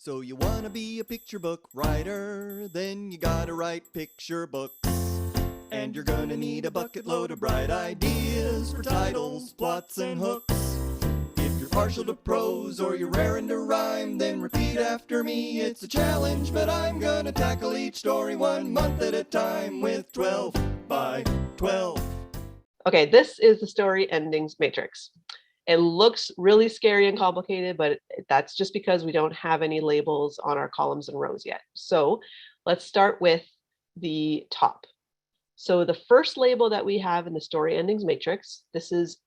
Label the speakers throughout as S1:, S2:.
S1: So you wanna be a picture book writer, then you gotta write picture books. And you're gonna need a bucket load of bright ideas for titles, plots, and hooks. If you're partial to prose or you're raring to rhyme, then repeat after me. It's a challenge, but I'm gonna tackle each story 1 month at a time with 12 by 12.
S2: Okay, this is the story endings matrix. It looks really scary and complicated, but that's just because we don't have any labels on our columns and rows yet. So let's start with the top. So the first label that we have in the story endings matrix, this is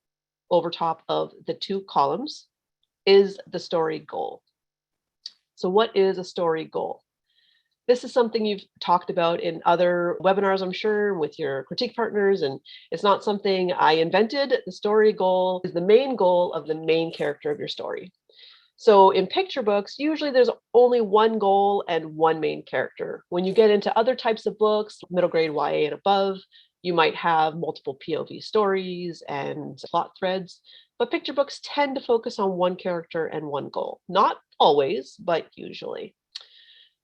S2: over top of the 2 columns, is the story goal. So what is a story goal? This is something you've talked about in other webinars, I'm sure, with your critique partners, and it's not something I invented. The story goal is the main goal of the main character of your story. So in picture books, usually there's only one goal and one main character. When you get into other types of books, middle grade YA and above, you might have multiple POV stories and plot threads, but picture books tend to focus on one character and one goal. Not always, but usually.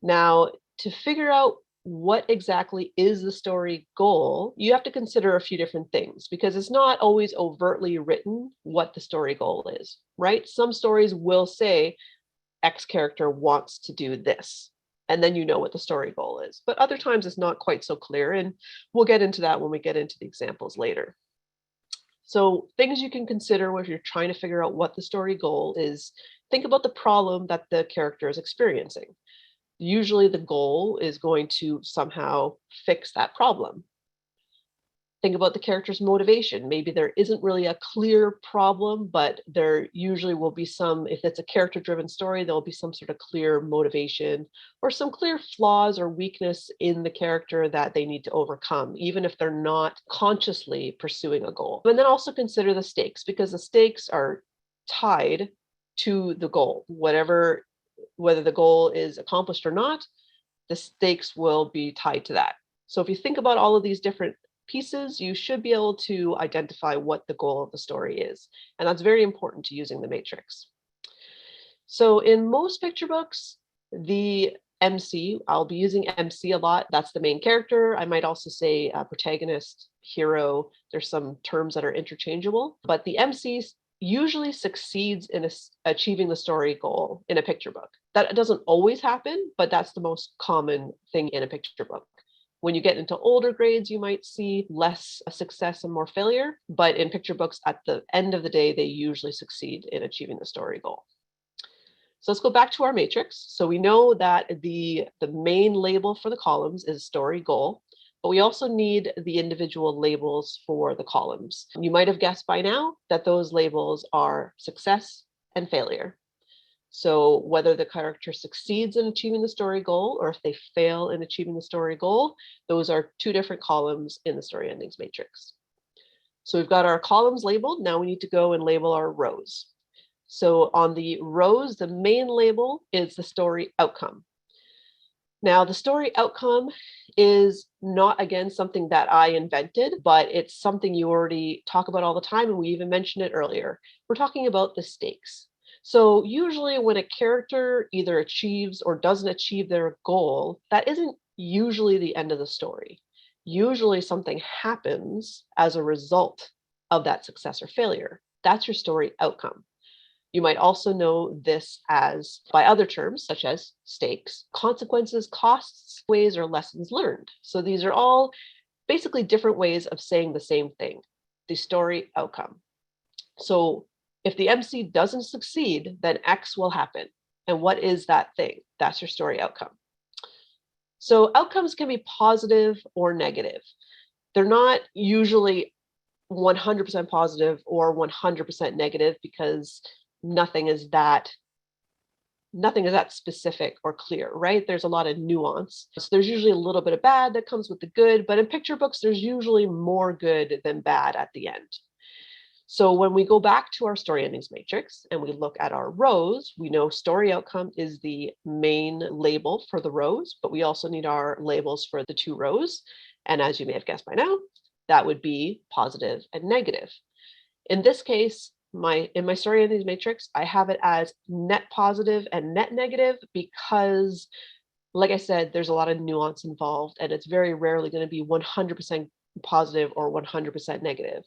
S2: Now, to figure out what exactly is the story goal, you have to consider a few different things because it's not always overtly written what the story goal is, right? Some stories will say X character wants to do this, and then you know what the story goal is. But other times it's not quite so clear, and we'll get into that when we get into the examples later. So things you can consider if you're trying to figure out what the story goal is, think about the problem that the character is experiencing. Usually the goal is going to somehow fix that problem. Think about the character's motivation. Maybe there isn't really a clear problem, but there usually will be some, if it's a character-driven story, there'll be some sort of clear motivation or some clear flaws or weakness in the character that they need to overcome, even if they're not consciously pursuing a goal. And then also consider the stakes, because the stakes are tied to the goal. Whether the goal is accomplished or not, the stakes will be tied to that. So if you think about all of these different pieces, you should be able to identify what the goal of the story is. And that's very important to using the matrix. So in most picture books, the MC, I'll be using MC a lot. That's the main character. I might also say protagonist, hero. There's some terms that are interchangeable, but the MC usually succeeds in achieving the story goal in a picture book. That doesn't always happen, but that's the most common thing in a picture book. When you get into older grades, you might see less success and more failure, but in picture books, at the end of the day, they usually succeed in achieving the story goal. So let's go back to our matrix. So we know that the main label for the columns is story goal, but we also need the individual labels for the columns. You might have guessed by now that those labels are success and failure. So whether the character succeeds in achieving the story goal or if they fail in achieving the story goal, those are 2 different columns in the story endings matrix. So we've got our columns labeled. Now we need to go and label our rows. So on the rows, the main label is the story outcome. Now, the story outcome is not, again, something that I invented, but it's something you already talk about all the time, and we even mentioned it earlier. We're talking about the stakes. So usually when a character either achieves or doesn't achieve their goal, that isn't usually the end of the story. Usually something happens as a result of that success or failure. That's your story outcome. You might also know this as by other terms, such as stakes, consequences, costs, ways, or lessons learned. So these are all basically different ways of saying the same thing, the story outcome. So if the MC doesn't succeed, then X will happen. And what is that thing? That's your story outcome. So outcomes can be positive or negative. They're not usually 100% positive or 100% negative because nothing is that specific or clear, right? There's a lot of nuance. So there's usually a little bit of bad that comes with the good, but in picture books, there's usually more good than bad at the end. So when we go back to our story endings matrix and we look at our rows, we know story outcome is the main label for the rows, but we also need our labels for the 2 rows. And as you may have guessed by now, that would be positive and negative. In this case, in my story endings matrix, I have it as net positive and net negative because, like I said, there's a lot of nuance involved, and it's very rarely going to be 100% positive or 100% negative.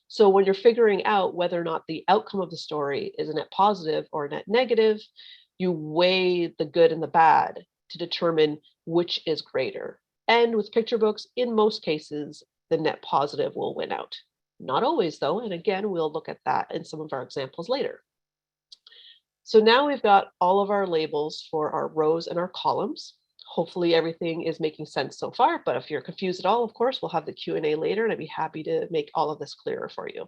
S2: So when you're figuring out whether or not the outcome of the story is a net positive or a net negative, you weigh the good and the bad to determine which is greater. And with picture books, in most cases, the net positive will win out. Not always, though, and again, we'll look at that in some of our examples later. So now we've got all of our labels for our rows and our columns. Hopefully everything is making sense so far, but if you're confused at all, of course, we'll have the Q&A later, and I'd be happy to make all of this clearer for you.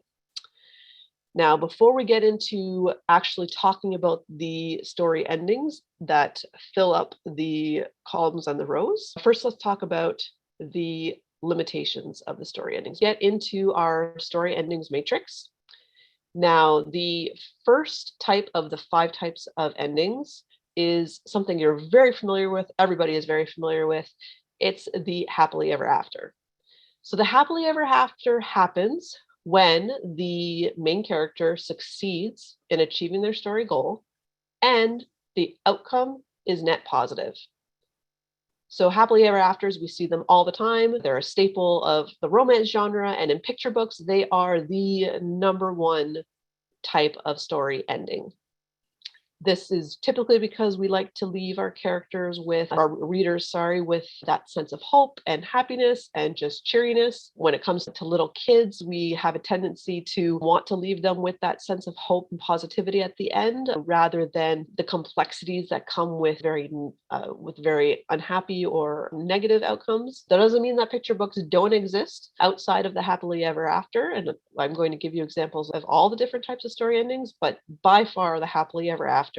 S2: Now, before we get into actually talking about the story endings that fill up the columns and the rows, first let's talk about the limitations of the story endings. Get into our story endings matrix. Now, the first type of the 5 types of endings is something you're very familiar with. Everybody is very familiar with. It's the happily ever after. So the happily ever after happens when the main character succeeds in achieving their story goal and the outcome is net positive. So happily ever afters, we see them all the time. They're a staple of the romance genre, and in picture books, they are the #1 type of story ending. This is typically because we like to leave our readers, with that sense of hope and happiness and just cheeriness. When it comes to little kids, we have a tendency to want to leave them with that sense of hope and positivity at the end, rather than the complexities that come with very unhappy or negative outcomes. That doesn't mean that picture books don't exist outside of the happily ever after, and I'm going to give you examples of all the different types of story endings, but by far the happily ever after,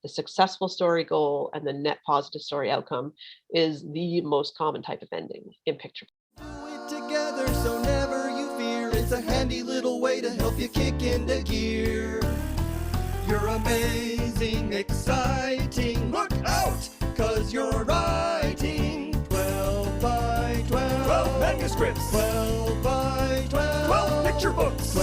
S2: the successful story goal, and the net positive story outcome is the most common type of ending in picture.
S1: Do it together so never you fear. It's a handy little way to help you kick into gear. You're amazing, exciting. Look out, 'cause you're writing 12 by 12. 12 manuscripts. 12 by 12. 12 picture books.